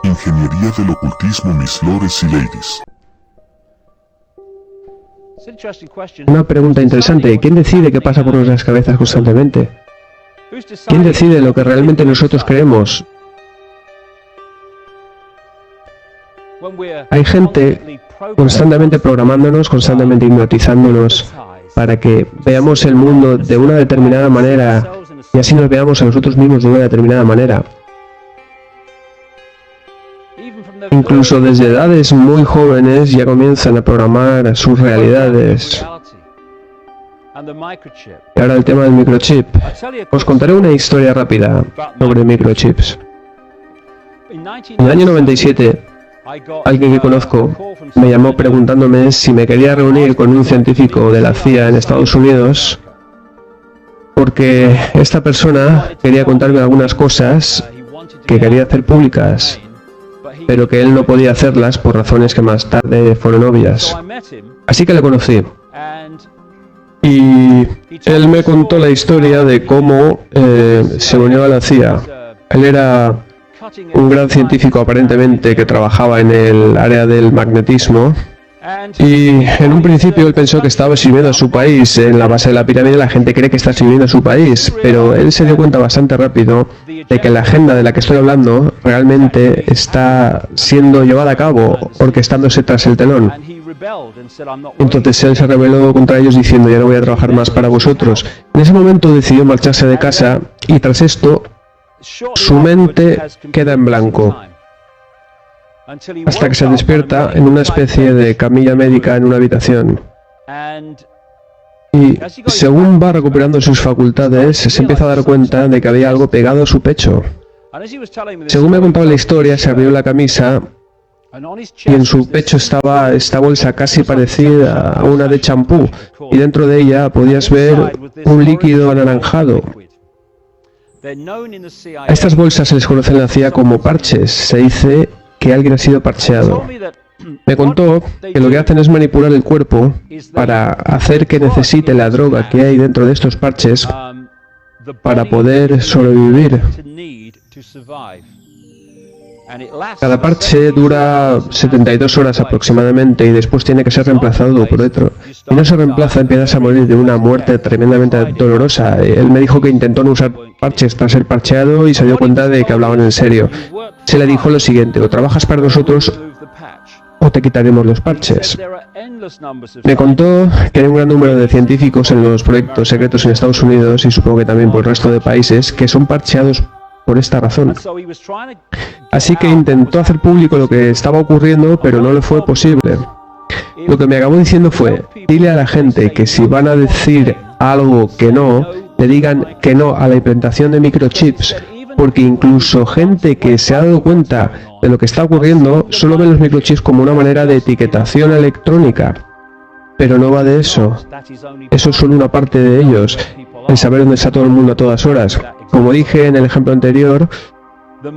Ingeniería del ocultismo, mis lores y ladies. Una pregunta interesante. ¿Quién decide qué pasa por nuestras cabezas constantemente? ¿Quién decide lo que realmente nosotros creemos? Hay gente constantemente programándonos, constantemente hipnotizándonos para que veamos el mundo de una determinada manera y así nos veamos a nosotros mismos de una determinada manera. Incluso desde edades muy jóvenes ya comienzan a programar sus realidades. Y ahora el tema del microchip. Os contaré una historia rápida sobre microchips. En el año 97, alguien que conozco me llamó preguntándome si me quería reunir con un científico de la CIA en Estados Unidos porque esta persona quería contarme algunas cosas que quería hacer públicas, pero que él no podía hacerlas por razones que más tarde fueron obvias. Así que le conocí. Y él me contó la historia de cómo se unió a la CIA. Él era un gran científico aparentemente que trabajaba en el área del magnetismo. Y en un principio él pensó que estaba sirviendo a su país. En la base de la pirámide la gente cree que está sirviendo a su país, pero él se dio cuenta bastante rápido de que la agenda de la que estoy hablando realmente está siendo llevada a cabo, orquestándose tras el telón. Entonces él se rebeló contra ellos diciendo: ya no voy a trabajar más para vosotros. En ese momento decidió marcharse de casa y tras esto su mente queda en blanco, hasta que se despierta en una especie de camilla médica en una habitación. Y según va recuperando sus facultades, se empieza a dar cuenta de que había algo pegado a su pecho. Según me ha contado la historia, se abrió la camisa y en su pecho estaba esta bolsa casi parecida a una de champú, y dentro de ella podías ver un líquido anaranjado. A estas bolsas se les conoce en la CIA como parches. Se dice que alguien ha sido parcheado. Me contó que lo que hacen es manipular el cuerpo para hacer que necesite la droga que hay dentro de estos parches para poder sobrevivir. Cada parche dura 72 horas aproximadamente y después tiene que ser reemplazado por otro. Si no se reemplaza, empiezas a morir de una muerte tremendamente dolorosa. Él me dijo que intentó no usar parches tras ser parcheado y se dio cuenta de que hablaban en serio. Se le dijo lo siguiente: o trabajas para nosotros o te quitaremos los parches. Me contó que hay un gran número de científicos en los proyectos secretos en Estados Unidos y supongo que también por el resto de países que son parcheados por esta razón. Así que intentó hacer público lo que estaba ocurriendo, pero no le fue posible. Lo que me acabó diciendo fue: dile a la gente que si van a decir algo que no, le digan que no a la implantación de microchips, porque incluso gente que se ha dado cuenta de lo que está ocurriendo solo ve los microchips como una manera de etiquetación electrónica. Pero no va de eso. Eso es solo una parte de ellos, el saber dónde está todo el mundo a todas horas. Como dije en el ejemplo anterior,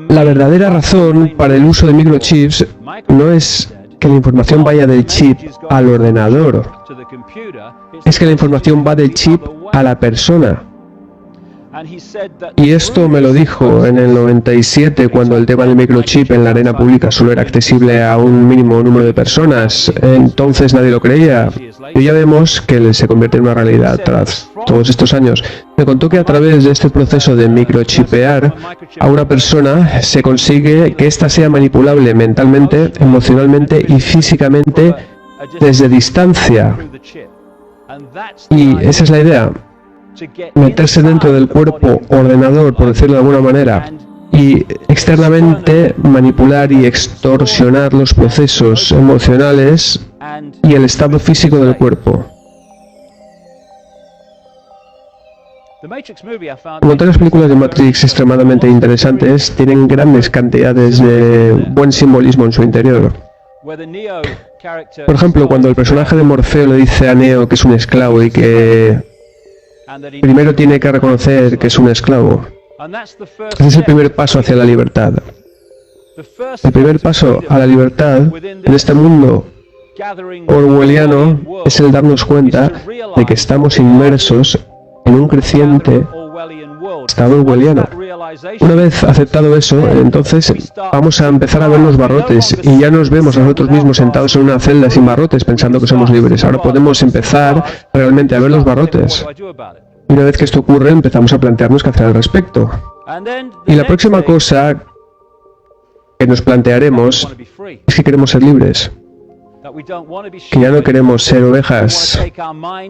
la verdadera razón para el uso de microchips no es que la información vaya del chip al ordenador, es que la información va del chip a la persona. Y esto me lo dijo en el 97, cuando el tema del microchip en la arena pública solo era accesible a un mínimo número de personas. Entonces nadie lo creía. Y ya vemos que se convierte en una realidad tras todos estos años. Me contó que a través de este proceso de microchipear a una persona se consigue que ésta sea manipulable mentalmente, emocionalmente y físicamente desde distancia. Y esa es la idea. Meterse dentro del cuerpo ordenador, por decirlo de alguna manera, y externamente manipular y extorsionar los procesos emocionales y el estado físico del cuerpo. Como todas las películas de Matrix extremadamente interesantes, tienen grandes cantidades de buen simbolismo en su interior. Por ejemplo, cuando el personaje de Morfeo le dice a Neo que es un esclavo y que primero tiene que reconocer que es un esclavo. Ese es el primer paso hacia la libertad. El primer paso a la libertad en este mundo orwelliano es el darnos cuenta de que estamos inmersos en un creciente estado orwelliano. Una vez aceptado eso, entonces vamos a empezar a ver los barrotes y ya nos vemos a nosotros mismos sentados en una celda sin barrotes pensando que somos libres. Ahora podemos empezar realmente a ver los barrotes. Y una vez que esto ocurre, empezamos a plantearnos qué hacer al respecto. Y la próxima cosa que nos plantearemos es que queremos ser libres. Que ya no queremos ser ovejas.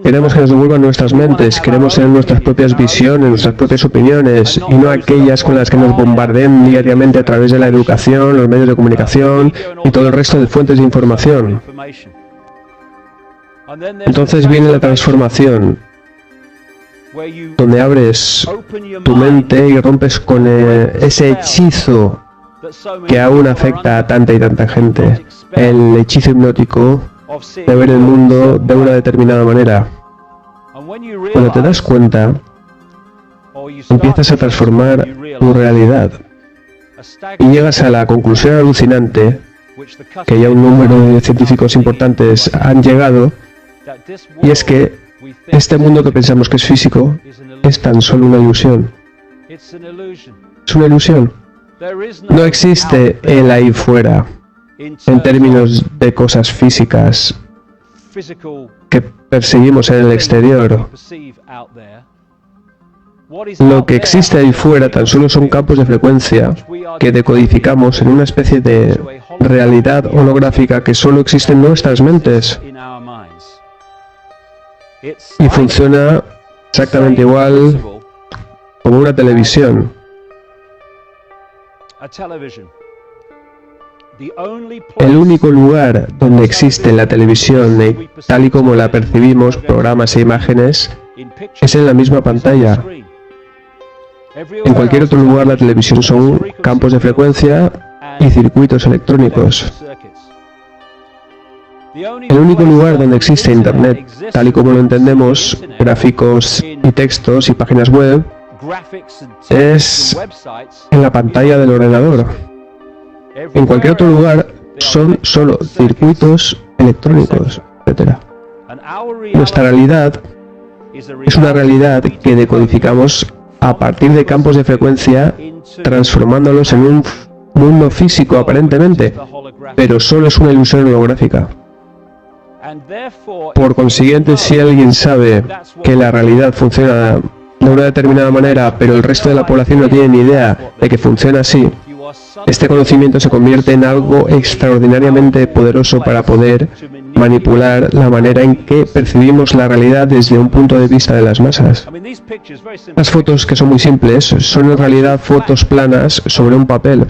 Queremos que nos devuelvan nuestras mentes, queremos tener nuestras propias visiones, nuestras propias opiniones, y no aquellas con las que nos bombardean diariamente a través de la educación, los medios de comunicación y todo el resto de fuentes de información. Entonces viene la transformación, donde abres tu mente y rompes con ese hechizo que aún afecta a tanta y tanta gente, el hechizo hipnótico de ver el mundo de una determinada manera. Cuando te das cuenta, empiezas a transformar tu realidad y llegas a la conclusión alucinante, que ya un número de científicos importantes han llegado, y es que este mundo que pensamos que es físico es tan solo una ilusión. Es una ilusión. No existe el ahí fuera en términos de cosas físicas que perseguimos en el exterior. Lo que existe ahí fuera tan solo son campos de frecuencia que decodificamos en una especie de realidad holográfica que solo existe en nuestras mentes. Y funciona exactamente igual como una televisión. El único lugar donde existe la televisión, tal y como la percibimos, programas e imágenes, es en la misma pantalla. En cualquier otro lugar la televisión son campos de frecuencia y circuitos electrónicos. El único lugar donde existe Internet, tal y como lo entendemos, gráficos y textos y páginas web, es en la pantalla del ordenador. En cualquier otro lugar son solo circuitos electrónicos, etc. Nuestra realidad es una realidad que decodificamos a partir de campos de frecuencia, transformándolos en un mundo físico aparentemente, pero solo es una ilusión holográfica. Por consiguiente, si alguien sabe que la realidad funciona de una determinada manera, pero el resto de la población no tiene ni idea de que funciona así, este conocimiento se convierte en algo extraordinariamente poderoso para poder manipular la manera en que percibimos la realidad desde un punto de vista de las masas. Las fotos, que son muy simples, son en realidad fotos planas sobre un papel,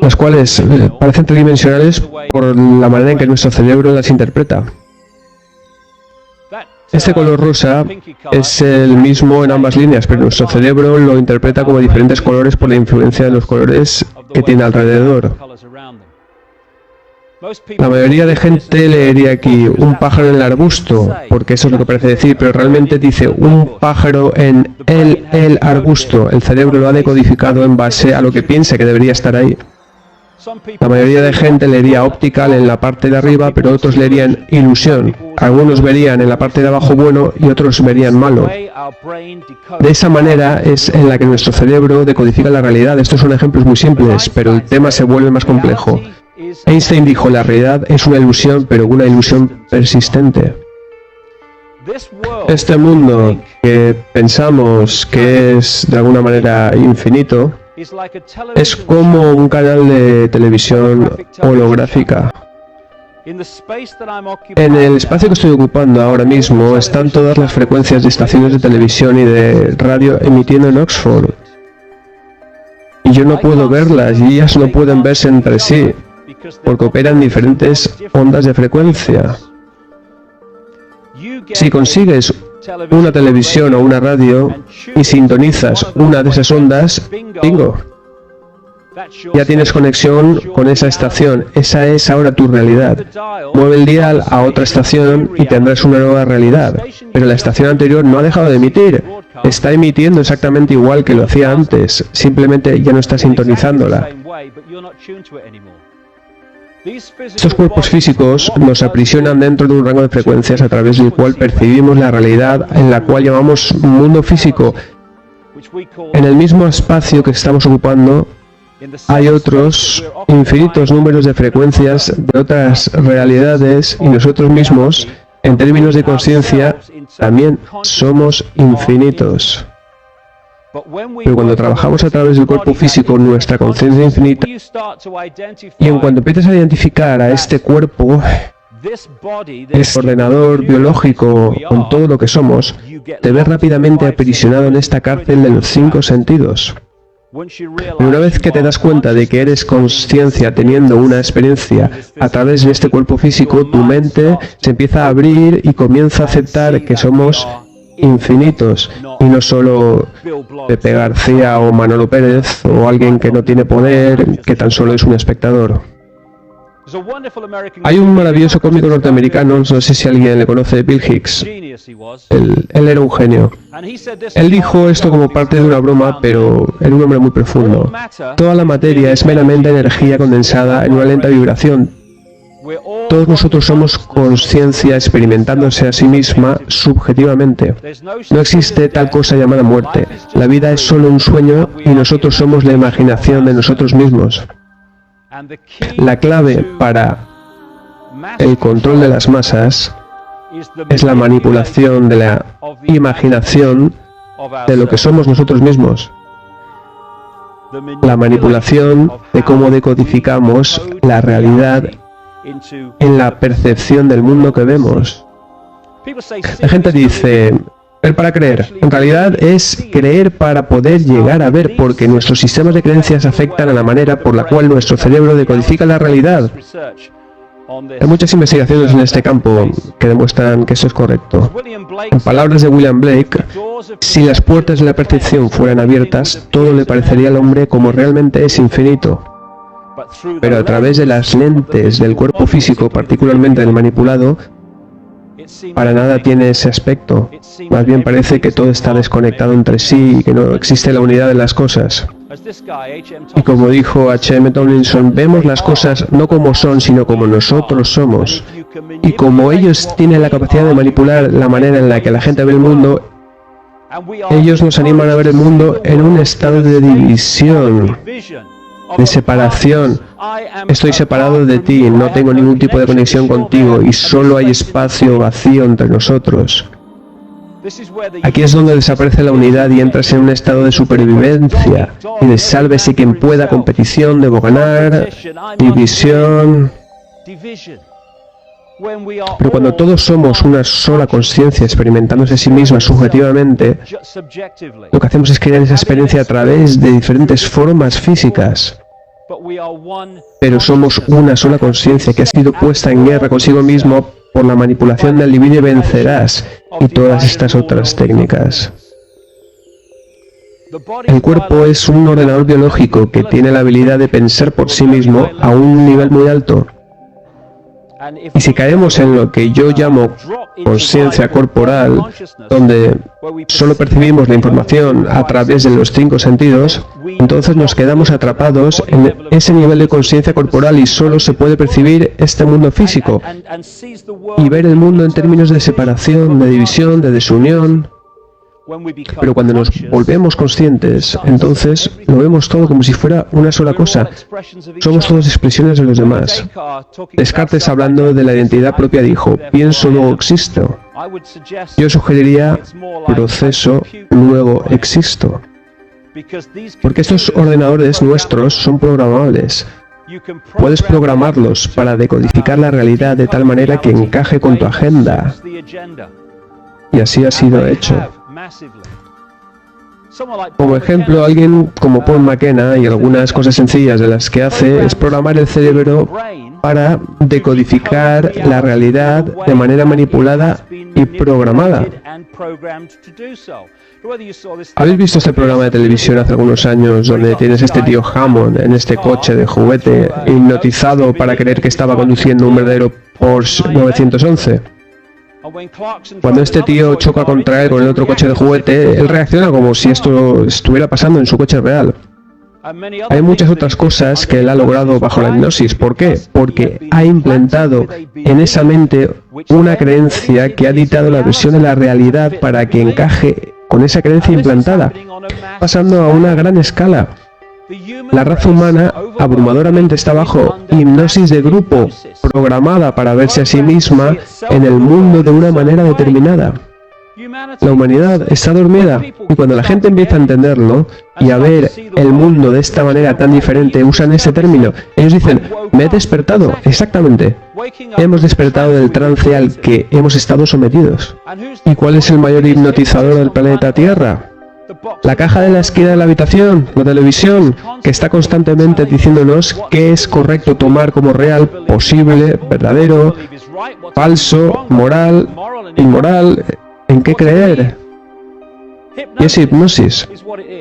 las cuales parecen tridimensionales por la manera en que nuestro cerebro las interpreta. Este color rosa es el mismo en ambas líneas, pero nuestro cerebro lo interpreta como diferentes colores por la influencia de los colores que tiene alrededor. La mayoría de gente leería aquí un pájaro en el arbusto, porque eso es lo que parece decir, pero realmente dice un pájaro en el arbusto. El cerebro lo ha decodificado en base a lo que piensa que debería estar ahí. La mayoría de gente leería optical en la parte de arriba, pero otros leerían ilusión. Algunos verían en la parte de abajo bueno y otros verían malo. De esa manera es en la que nuestro cerebro decodifica la realidad. Estos son ejemplos muy simples, pero el tema se vuelve más complejo. Einstein dijo, la realidad es una ilusión, pero una ilusión persistente. Este mundo que pensamos que es de alguna manera infinito, es como un canal de televisión holográfica. En el espacio que estoy ocupando ahora mismo están todas las frecuencias de estaciones de televisión y de radio emitiendo en Oxford. Y yo no puedo verlas y ellas no pueden verse entre sí, porque operan diferentes ondas de frecuencia. Si consigues una televisión o una radio y sintonizas una de esas ondas, bingo, ya tienes conexión con esa estación. Esa es ahora tu realidad. Mueve el dial a otra estación y tendrás una nueva realidad. Pero la estación anterior no ha dejado de emitir. Está emitiendo exactamente igual que lo hacía antes. Simplemente ya no está sintonizándola. Estos cuerpos físicos nos aprisionan dentro de un rango de frecuencias a través del cual percibimos la realidad en la cual llamamos mundo físico. En el mismo espacio que estamos ocupando hay otros infinitos números de frecuencias de otras realidades y nosotros mismos, en términos de conciencia, también somos infinitos. Pero cuando trabajamos a través del cuerpo físico, nuestra conciencia infinita, y en cuanto empiezas a identificar a este cuerpo, este ordenador biológico con todo lo que somos, te ves rápidamente aprisionado en esta cárcel de los 5 sentidos. Y una vez que te das cuenta de que eres conciencia teniendo una experiencia a través de este cuerpo físico, tu mente se empieza a abrir y comienza a aceptar que somos infinitos y no solo Pepe García o Manolo Pérez o alguien que no tiene poder, que tan solo es un espectador. Hay un maravilloso cómico norteamericano, no sé si alguien le conoce, Bill Hicks. Él era un genio. Él dijo esto como parte de una broma, pero era un hombre muy profundo. Toda la materia es meramente energía condensada en una lenta vibración. Todos nosotros somos conciencia experimentándose a sí misma subjetivamente. No existe tal cosa llamada muerte. La vida es solo un sueño y nosotros somos la imaginación de nosotros mismos. La clave para el control de las masas es la manipulación de la imaginación de lo que somos nosotros mismos. La manipulación de cómo decodificamos la realidad en la percepción del mundo que vemos. La gente dice, ver para creer. En realidad es creer para poder llegar a ver, porque nuestros sistemas de creencias afectan a la manera por la cual nuestro cerebro decodifica la realidad. Hay muchas investigaciones en este campo que demuestran que eso es correcto. En palabras de William Blake, si las puertas de la percepción fueran abiertas, todo le parecería al hombre como realmente es infinito. Pero a través de las lentes del cuerpo físico, particularmente del manipulado, para nada tiene ese aspecto. Más bien parece que todo está desconectado entre sí y que no existe la unidad de las cosas. Y como dijo H.M. Tomlinson, vemos las cosas no como son, sino como nosotros somos. Y como ellos tienen la capacidad de manipular la manera en la que la gente ve el mundo, ellos nos animan a ver el mundo en un estado de división, de separación. Estoy separado de ti, no tengo ningún tipo de conexión contigo y solo hay espacio vacío entre nosotros. Aquí es donde desaparece la unidad y entras en un estado de supervivencia y de sálvese quien pueda, competición, debo ganar, división. Pero cuando todos somos una sola conciencia experimentándose a sí misma subjetivamente, lo que hacemos es crear esa experiencia a través de diferentes formas físicas. Pero somos una sola conciencia que ha sido puesta en guerra consigo mismo por la manipulación del divide y vencerás y todas estas otras técnicas. El cuerpo es un ordenador biológico que tiene la habilidad de pensar por sí mismo a un nivel muy alto. Y si caemos en lo que yo llamo conciencia corporal, donde solo percibimos la información a través de los 5 sentidos, entonces nos quedamos atrapados en ese nivel de conciencia corporal y solo se puede percibir este mundo físico y ver el mundo en términos de separación, de división, de desunión. Pero cuando nos volvemos conscientes, entonces lo vemos todo como si fuera una sola cosa. Somos todas expresiones de los demás. Descartes, hablando de la identidad propia, dijo, pienso, luego existo. Yo sugeriría proceso, luego existo. Porque estos ordenadores nuestros son programables. Puedes programarlos para decodificar la realidad de tal manera que encaje con tu agenda. Y así ha sido hecho. Como ejemplo, alguien como Paul McKenna y algunas cosas sencillas de las que hace es programar el cerebro para decodificar la realidad de manera manipulada y programada. ¿Habéis visto este programa de televisión hace algunos años donde tienes este tío Hammond en este coche de juguete hipnotizado para creer que estaba conduciendo un verdadero Porsche 911? Cuando este tío choca contra él con el otro coche de juguete, él reacciona como si esto estuviera pasando en su coche real. Hay muchas otras cosas que él ha logrado bajo la hipnosis. ¿Por qué? Porque ha implantado en esa mente una creencia que ha dictado la versión de la realidad para que encaje con esa creencia implantada, pasando a una gran escala. La raza humana abrumadoramente está bajo hipnosis de grupo, programada para verse a sí misma en el mundo de una manera determinada. La humanidad está dormida y cuando la gente empieza a entenderlo y a ver el mundo de esta manera tan diferente, usan ese término. Ellos dicen, me he despertado, exactamente. Hemos despertado del trance al que hemos estado sometidos. ¿Y cuál es el mayor hipnotizador del planeta Tierra? La caja de la esquina de la habitación, la televisión, que está constantemente diciéndonos qué es correcto tomar como real, posible, verdadero, falso, moral, inmoral, en qué creer. Y es hipnosis.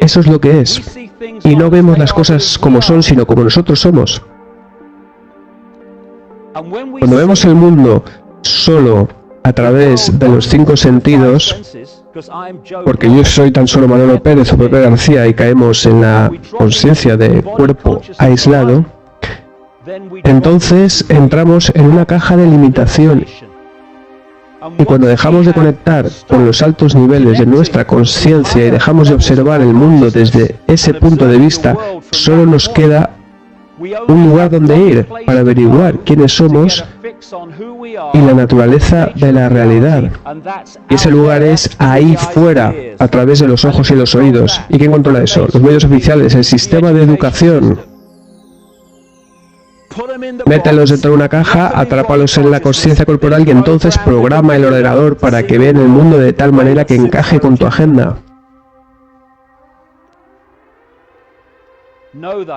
Eso es lo que es. Y no vemos las cosas como son, sino como nosotros somos. Cuando vemos el mundo solo a través de los 5 sentidos, porque yo soy tan solo Manolo Pérez o Pepe García y caemos en la conciencia de cuerpo aislado, entonces entramos en una caja de limitación. Y cuando dejamos de conectar con los altos niveles de nuestra conciencia y dejamos de observar el mundo desde ese punto de vista, solo nos queda un lugar donde ir para averiguar quiénes somos y la naturaleza de la realidad. Y ese lugar es ahí fuera, a través de los ojos y los oídos. ¿Y quién controla eso? Los medios oficiales, el sistema de educación. Mételos dentro de una caja, atrápalos en la conciencia corporal y entonces programa el ordenador para que vean el mundo de tal manera que encaje con tu agenda.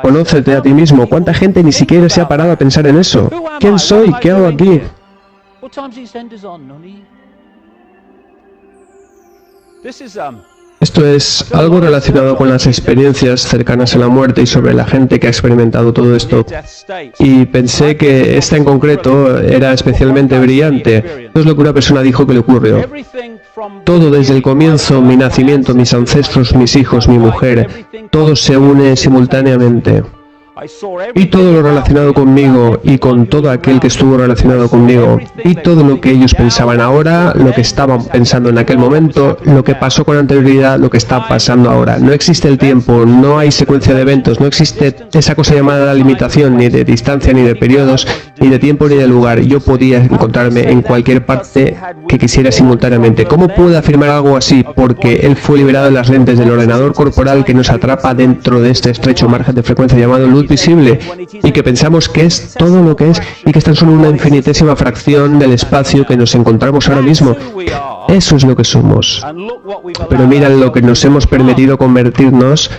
Conócete a ti mismo. ¿Cuánta gente ni siquiera se ha parado a pensar en eso? ¿Quién soy? ¿Qué hago aquí? Esto es algo relacionado con las experiencias cercanas a la muerte y sobre la gente que ha experimentado todo esto. Y pensé que esta en concreto era especialmente brillante. Esto es lo que una persona dijo que le ocurrió. Todo desde el comienzo, mi nacimiento, mis ancestros, mis hijos, mi mujer, todo se une simultáneamente. Y todo lo relacionado conmigo y con todo aquel que estuvo relacionado conmigo, y todo lo que ellos pensaban ahora, lo que estaban pensando en aquel momento, lo que pasó con anterioridad, lo que está pasando ahora. No existe el tiempo, no hay secuencia de eventos, no existe esa cosa llamada la limitación, ni de distancia, ni de periodos, ni de tiempo, ni de lugar. Yo podía encontrarme en cualquier parte que quisiera simultáneamente. ¿Cómo puedo afirmar algo así? Porque él fue liberado de las lentes del ordenador corporal que nos atrapa dentro de este estrecho margen de frecuencia llamado luz visible, y que pensamos que es todo lo que es y que es tan solo una infinitésima fracción del espacio que nos encontramos ahora mismo. Eso es lo que somos. Pero mira lo que nos hemos permitido convertirnos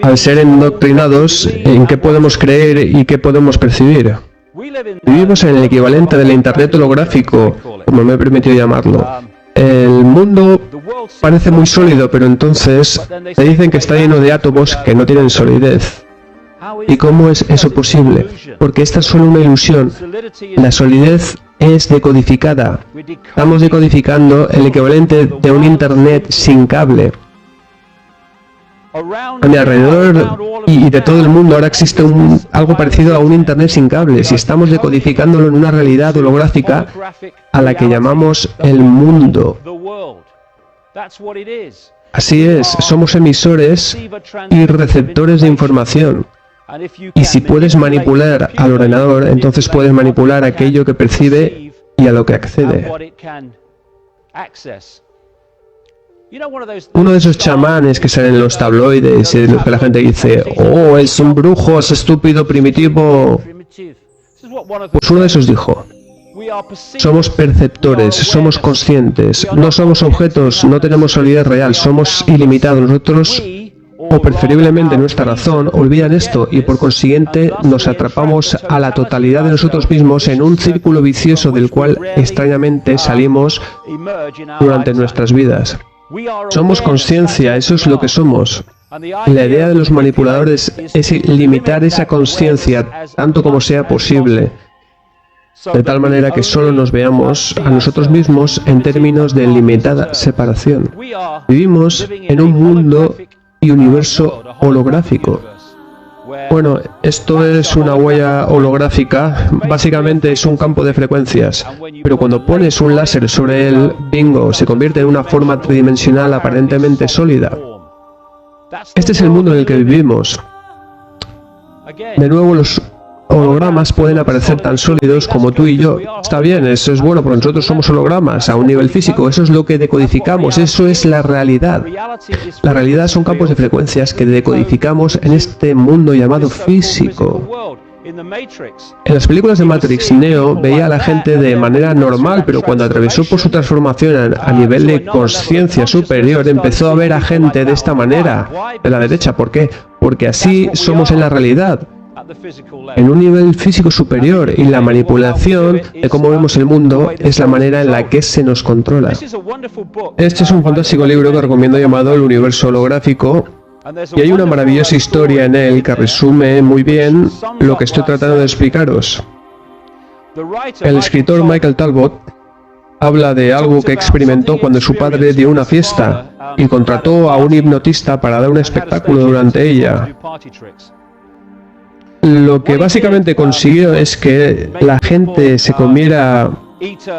al ser endoctrinados en qué podemos creer y qué podemos percibir. Vivimos en el equivalente del Internet holográfico, como me he permitido llamarlo. El mundo parece muy sólido, pero entonces te dicen que está lleno de átomos que no tienen solidez. ¿Y cómo es eso posible? Porque esta es solo una ilusión. La solidez es decodificada. Estamos decodificando el equivalente de un Internet sin cable. A mi alrededor y de todo el mundo ahora existe algo parecido a un Internet sin cables y estamos decodificándolo en una realidad holográfica a la que llamamos el mundo. Así es, somos emisores y receptores de información. Y si puedes manipular al ordenador, entonces puedes manipular aquello que percibe y a lo que accede. Uno de esos chamanes que salen en los tabloides y de los que la gente dice, oh, es un brujo, es estúpido, primitivo. Pues uno de esos dijo, somos perceptores, somos conscientes, no somos objetos, no tenemos solidez real, somos ilimitados. Nosotros, o preferiblemente nuestra razón, olvidan esto y por consiguiente nos atrapamos a la totalidad de nosotros mismos en un círculo vicioso del cual extrañamente salimos durante nuestras vidas. Somos conciencia, eso es lo que somos. La idea de los manipuladores es limitar esa conciencia tanto como sea posible, de tal manera que solo nos veamos a nosotros mismos en términos de limitada separación. Vivimos en un mundo y universo holográfico. Bueno, esto es una huella holográfica, básicamente es un campo de frecuencias, pero cuando pones un láser sobre él, bingo, se convierte en una forma tridimensional aparentemente sólida. Este es el mundo en el que vivimos. De nuevo, los hologramas pueden aparecer tan sólidos como tú y yo. Está bien, eso es bueno, porque nosotros somos hologramas a un nivel físico, eso es lo que decodificamos, eso es la realidad. La realidad son campos de frecuencias que decodificamos en este mundo llamado físico. En las películas de Matrix, Neo veía a la gente de manera normal, pero cuando atravesó por su transformación a nivel de conciencia superior, empezó a ver a gente de esta manera, de la derecha. ¿Por qué? Porque así somos en la realidad, en un nivel físico superior, y la manipulación de cómo vemos el mundo es la manera en la que se nos controla. Este es un fantástico libro que recomiendo llamado El universo holográfico, y hay una maravillosa historia en él que resume muy bien lo que estoy tratando de explicaros. El escritor Michael Talbot habla de algo que experimentó cuando su padre dio una fiesta y contrató a un hipnotista para dar un espectáculo durante ella. Lo que básicamente consiguió es que la gente se comiera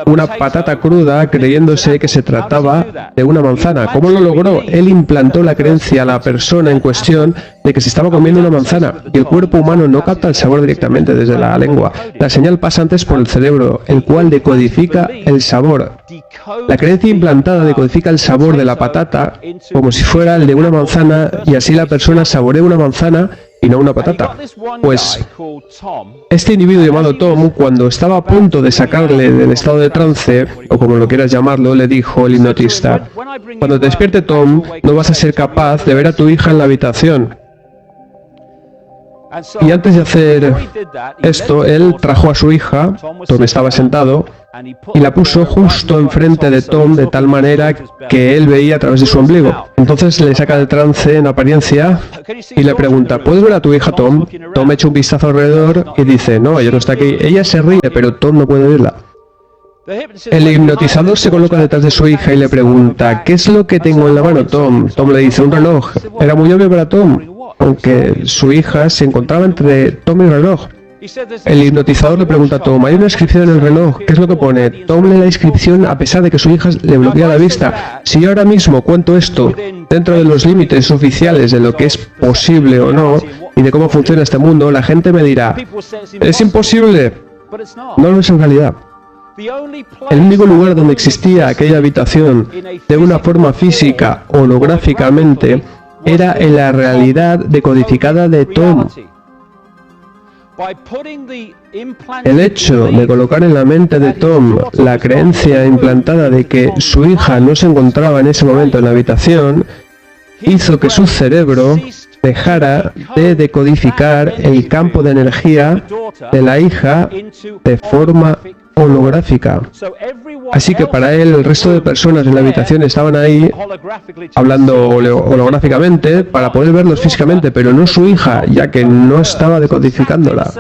una patata cruda creyéndose que se trataba de una manzana. ¿Cómo lo logró? Él implantó la creencia a la persona en cuestión de que se estaba comiendo una manzana, y el cuerpo humano no capta el sabor directamente desde la lengua. La señal pasa antes por el cerebro, el cual decodifica el sabor. La creencia implantada decodifica el sabor de la patata como si fuera el de una manzana, y así la persona saborea una manzana y no una patata. Pues este individuo llamado Tom, cuando estaba a punto de sacarle del estado de trance, o como lo quieras llamarlo, le dijo el hipnotista: cuando te despierte Tom, no vas a ser capaz de ver a tu hija en la habitación. Y antes de hacer esto, él trajo a su hija, Tom estaba sentado, y la puso justo enfrente de Tom de tal manera que él veía a través de su ombligo. Entonces le saca del trance en apariencia y le pregunta: ¿puedes ver a tu hija, Tom? Tom echa un vistazo alrededor y dice: no, ella no está aquí. Ella se ríe, pero Tom no puede verla. El hipnotizador se coloca detrás de su hija y le pregunta: ¿qué es lo que tengo en la mano, Tom? Tom le dice: un reloj. Era muy obvio para Tom, aunque su hija se encontraba entre Tom y el reloj. El hipnotizador le pregunta a Tom: hay una inscripción en el reloj, ¿qué es lo que pone? Tom lee la inscripción a pesar de que su hija le bloquea la vista. Si yo ahora mismo cuento esto dentro de los límites oficiales de lo que es posible o no, y de cómo funciona este mundo, la gente me dirá: es imposible. No lo es en realidad. El único lugar donde existía aquella habitación de una forma física, holográficamente, era en la realidad decodificada de Tom. El hecho de colocar en la mente de Tom la creencia implantada de que su hija no se encontraba en ese momento en la habitación hizo que su cerebro dejara de decodificar el campo de energía de la hija de forma holográfica. Así que para él el resto de personas en la habitación estaban ahí hablando holográficamente para poder verlos físicamente, pero no su hija, ya que no estaba decodificándola.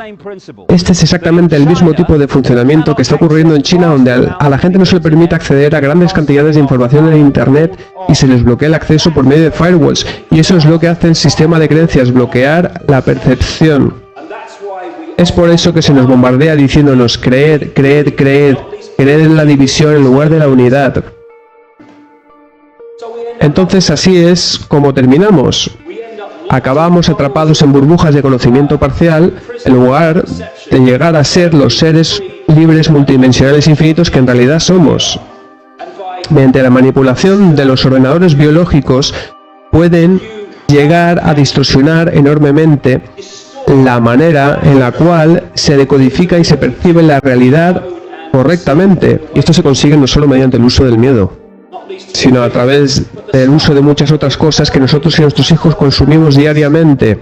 Este es exactamente el mismo tipo de funcionamiento que está ocurriendo en China, donde a la gente no se le permite acceder a grandes cantidades de información en Internet y se les bloquea el acceso por medio de firewalls. Y eso es lo que hace el sistema de creencias: bloquear la percepción. Es por eso que se nos bombardea diciéndonos: creed, creed, creed, creed en la división en lugar de la unidad. Entonces así es como terminamos. Acabamos atrapados en burbujas de conocimiento parcial en lugar de llegar a ser los seres libres multidimensionales infinitos que en realidad somos. Mediante la manipulación de los ordenadores biológicos pueden llegar a distorsionar enormemente la manera en la cual se decodifica y se percibe la realidad correctamente. Y esto se consigue no solo mediante el uso del miedo, sino a través del uso de muchas otras cosas que nosotros y nuestros hijos consumimos diariamente.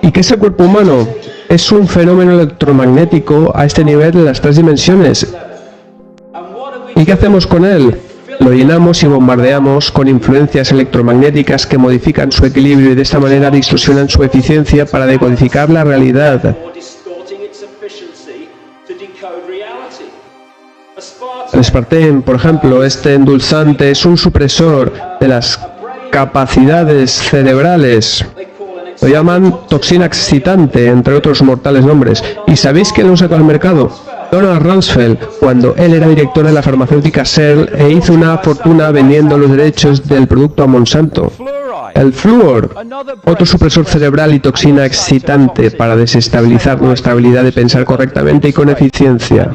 ¿Y qué es el cuerpo humano? Es un fenómeno electromagnético a este nivel de las 3 dimensiones. ¿Y qué hacemos con él? Lo llenamos y bombardeamos con influencias electromagnéticas que modifican su equilibrio y de esta manera distorsionan su eficiencia para decodificar la realidad. El aspartame, por ejemplo, este endulzante es un supresor de las capacidades cerebrales. Lo llaman toxina excitante, entre otros mortales nombres. ¿Y sabéis quién lo sacó al mercado? Donald Rumsfeld, cuando él era director de la farmacéutica Shell e hizo una fortuna vendiendo los derechos del producto a Monsanto. El flúor, otro supresor cerebral y toxina excitante para desestabilizar nuestra habilidad de pensar correctamente y con eficiencia.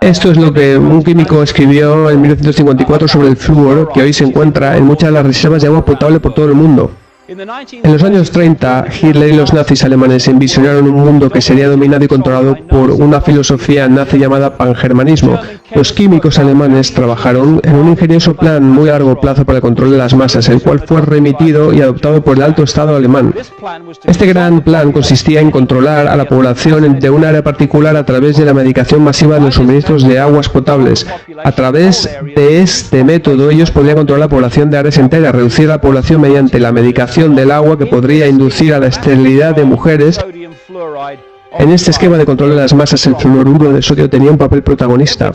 Esto es lo que un químico escribió en 1954 sobre el flúor, que hoy se encuentra en muchas de las reservas de agua potable por todo el mundo. En los años 30, Hitler y los nazis alemanes envisionaron un mundo que sería dominado y controlado por una filosofía nazi llamada pangermanismo. Los químicos alemanes trabajaron en un ingenioso plan muy a largo plazo para el control de las masas, el cual fue remitido y adoptado por el alto estado alemán. Este gran plan consistía en controlar a la población de un área particular a través de la medicación masiva de los suministros de aguas potables. A través de este método, ellos podían controlar la población de áreas enteras, reducir la población mediante la medicación del agua que podría inducir a la esterilidad de mujeres. En este esquema de control de las masas, el fluoruro de sodio tenía un papel protagonista.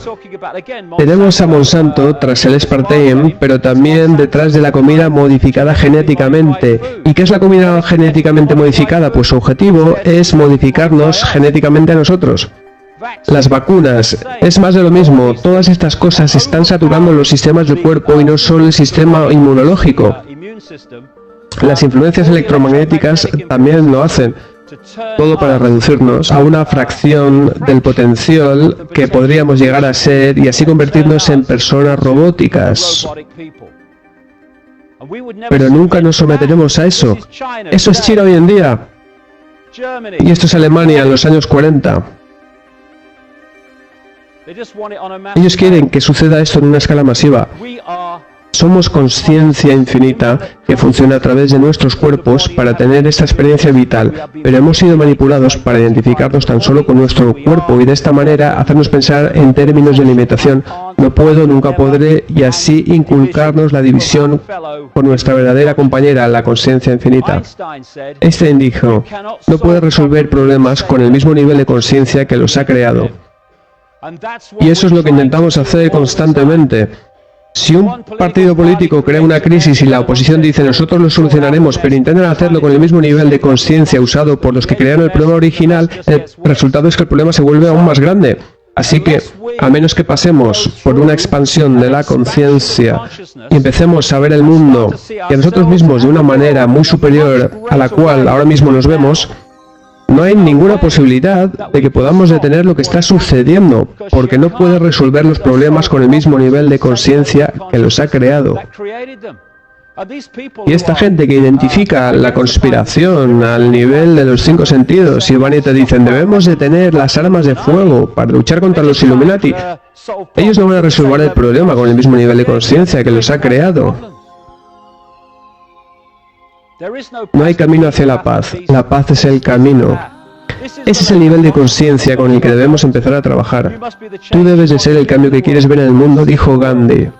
Tenemos a Monsanto tras el Aspartame, pero también detrás de la comida modificada genéticamente. ¿Y qué es la comida genéticamente modificada? Pues su objetivo es modificarnos genéticamente a nosotros. Las vacunas, es más de lo mismo. Todas estas cosas están saturando los sistemas del cuerpo y no solo el sistema inmunológico. Las influencias electromagnéticas también lo hacen, todo para reducirnos a una fracción del potencial que podríamos llegar a ser y así convertirnos en personas robóticas. Pero nunca nos someteremos a eso. Eso es China hoy en día. Y esto es Alemania en los años 40. Ellos quieren que suceda esto en una escala masiva. Somos conciencia infinita que funciona a través de nuestros cuerpos para tener esta experiencia vital, pero hemos sido manipulados para identificarnos tan solo con nuestro cuerpo y de esta manera hacernos pensar en términos de limitación. No puedo, nunca podré, y así inculcarnos la división con nuestra verdadera compañera, la conciencia infinita. Einstein dijo, no puedes resolver problemas con el mismo nivel de conciencia que los ha creado. Y eso es lo que intentamos hacer constantemente. Si un partido político crea una crisis y la oposición dice nosotros lo solucionaremos, pero intentan hacerlo con el mismo nivel de conciencia usado por los que crearon el problema original, el resultado es que el problema se vuelve aún más grande. Así que, a menos que pasemos por una expansión de la conciencia y empecemos a ver el mundo y a nosotros mismos de una manera muy superior a la cual ahora mismo nos vemos, no hay ninguna posibilidad de que podamos detener lo que está sucediendo, porque no puede resolver los problemas con el mismo nivel de conciencia que los ha creado. Y esta gente que identifica la conspiración al nivel de los 5 sentidos y van y te dicen debemos detener las armas de fuego para luchar contra los Illuminati, ellos no van a resolver el problema con el mismo nivel de conciencia que los ha creado. No hay camino hacia la paz es el camino. Ese es el nivel de conciencia con el que debemos empezar a trabajar. Tú debes de ser el cambio que quieres ver en el mundo, dijo Gandhi.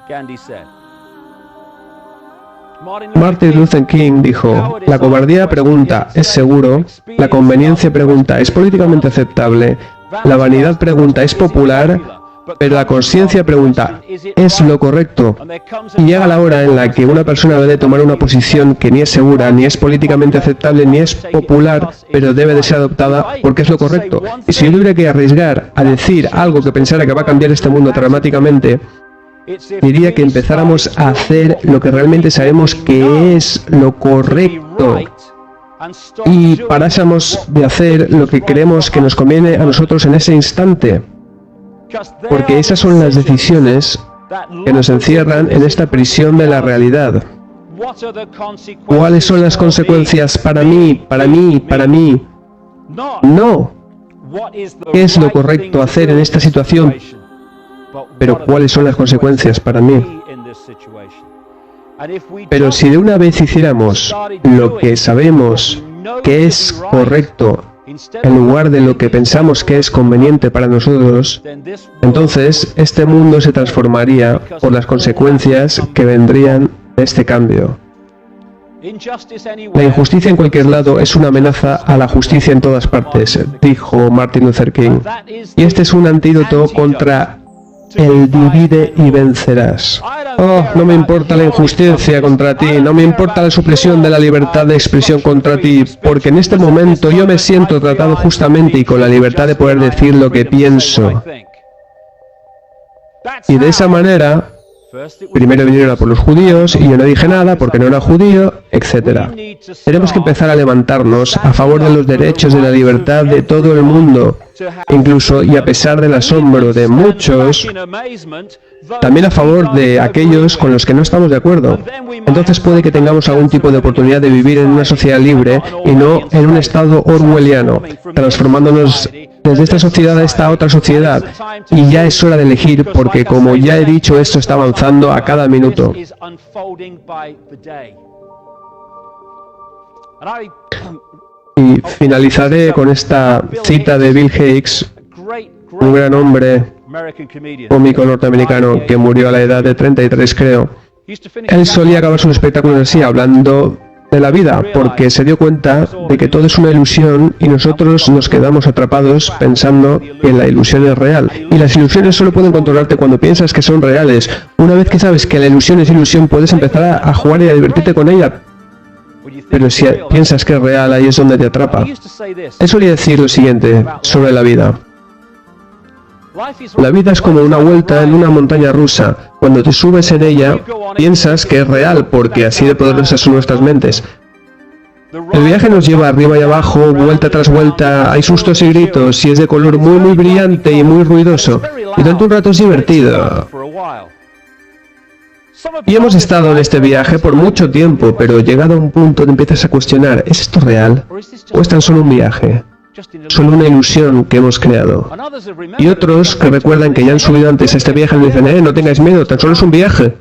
Martin Luther King dijo, la cobardía pregunta, ¿es seguro? La conveniencia pregunta, ¿es políticamente aceptable? La vanidad pregunta, ¿es popular? Pero la conciencia pregunta, ¿es lo correcto? Y llega la hora en la que una persona debe tomar una posición que ni es segura, ni es políticamente aceptable, ni es popular, pero debe de ser adoptada porque es lo correcto. Y si yo tuviera que arriesgar a decir algo que pensara que va a cambiar este mundo dramáticamente, diría que empezáramos a hacer lo que realmente sabemos que es lo correcto y parásemos de hacer lo que creemos que nos conviene a nosotros en ese instante. Porque esas son las decisiones que nos encierran en esta prisión de la realidad. ¿Cuáles son las consecuencias para mí? Para mí, para mí. No. ¿Qué es lo correcto hacer en esta situación? Pero ¿cuáles son las consecuencias para mí? Pero si de una vez hiciéramos lo que sabemos que es correcto, en lugar de lo que pensamos que es conveniente para nosotros, entonces este mundo se transformaría por las consecuencias que vendrían de este cambio. La injusticia en cualquier lado es una amenaza a la justicia en todas partes, dijo Martin Luther King. Y este es un antídoto contra el divide y vencerás. Oh, no me importa la injusticia contra ti, no me importa la supresión de la libertad de expresión contra ti, porque en este momento yo me siento tratado justamente y con la libertad de poder decir lo que pienso. Y de esa manera, primero vinieron a por los judíos y yo no dije nada porque no era judío, etc. Tenemos que empezar a levantarnos a favor de los derechos de la libertad de todo el mundo, incluso y a pesar del asombro de muchos, también a favor de aquellos con los que no estamos de acuerdo. Entonces puede que tengamos algún tipo de oportunidad de vivir en una sociedad libre y no en un estado orwelliano, transformándonos desde esta sociedad a esta otra sociedad. Y ya es hora de elegir porque, como ya he dicho, esto está avanzando a cada minuto. Y finalizaré con esta cita de Bill Hicks, un gran hombre cómico norteamericano que murió a la edad de 33, creo. Él solía acabar sus espectáculos así, hablando de la vida, porque se dio cuenta de que todo es una ilusión y nosotros nos quedamos atrapados pensando que la ilusión es real. Y las ilusiones solo pueden controlarte cuando piensas que son reales. Una vez que sabes que la ilusión es ilusión, puedes empezar a jugar y a divertirte con ella. Pero si piensas que es real, ahí es donde te atrapa. Él solía decir lo siguiente sobre la vida. La vida es como una vuelta en una montaña rusa. Cuando te subes en ella, piensas que es real, porque así de poderosas son nuestras mentes. El viaje nos lleva arriba y abajo, vuelta tras vuelta, hay sustos y gritos, y es de color muy brillante y muy ruidoso. Y durante un rato es divertido. Y hemos estado en este viaje por mucho tiempo, pero llegado a un punto te empiezas a cuestionar, ¿es esto real? ¿O es tan solo un viaje? Solo una ilusión que hemos creado. Y otros que recuerdan que ya han subido antes a este viaje y dicen, no tengáis miedo, tan solo es un viaje.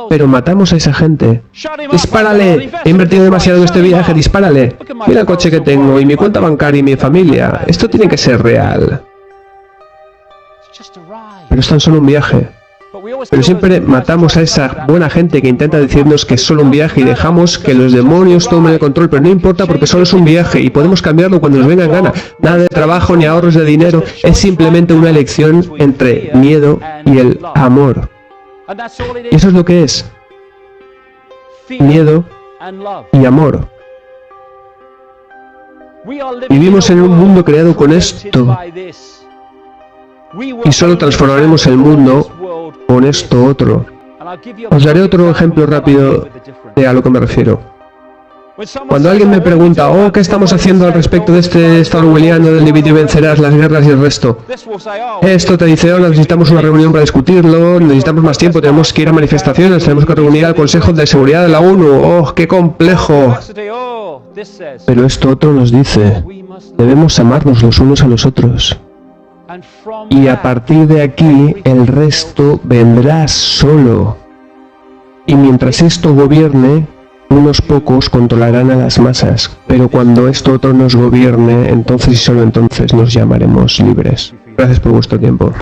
Pero matamos a esa gente. ¡Dispárale! He invertido demasiado en este viaje, dispárale. Mira el coche que tengo y mi cuenta bancaria y mi familia. Esto tiene que ser real. Pero es tan solo un viaje. Pero siempre matamos a esa buena gente que intenta decirnos que es solo un viaje y dejamos que los demonios tomen el control, pero no importa porque solo es un viaje y podemos cambiarlo cuando nos venga en gana. Nada de trabajo ni ahorros de dinero, es simplemente una elección entre miedo y el amor. Y eso es lo que es. Miedo y amor. Vivimos en un mundo creado con esto. Y solo transformaremos el mundo con esto otro. Os daré otro ejemplo rápido de a lo que me refiero. Cuando alguien me pregunta, ¿qué estamos haciendo al respecto de este estado orwelliano del divide y vencerás, las guerras y el resto? Esto te dice, necesitamos una reunión para discutirlo, necesitamos más tiempo, tenemos que ir a manifestaciones, tenemos que reunir al Consejo de Seguridad de la ONU, ¡qué complejo! Pero esto otro nos dice, debemos amarnos los unos a los otros. Y a partir de aquí, el resto vendrá solo. Y mientras esto gobierne, unos pocos controlarán a las masas. Pero cuando esto otro nos gobierne, entonces y solo entonces nos llamaremos libres. Gracias por vuestro tiempo.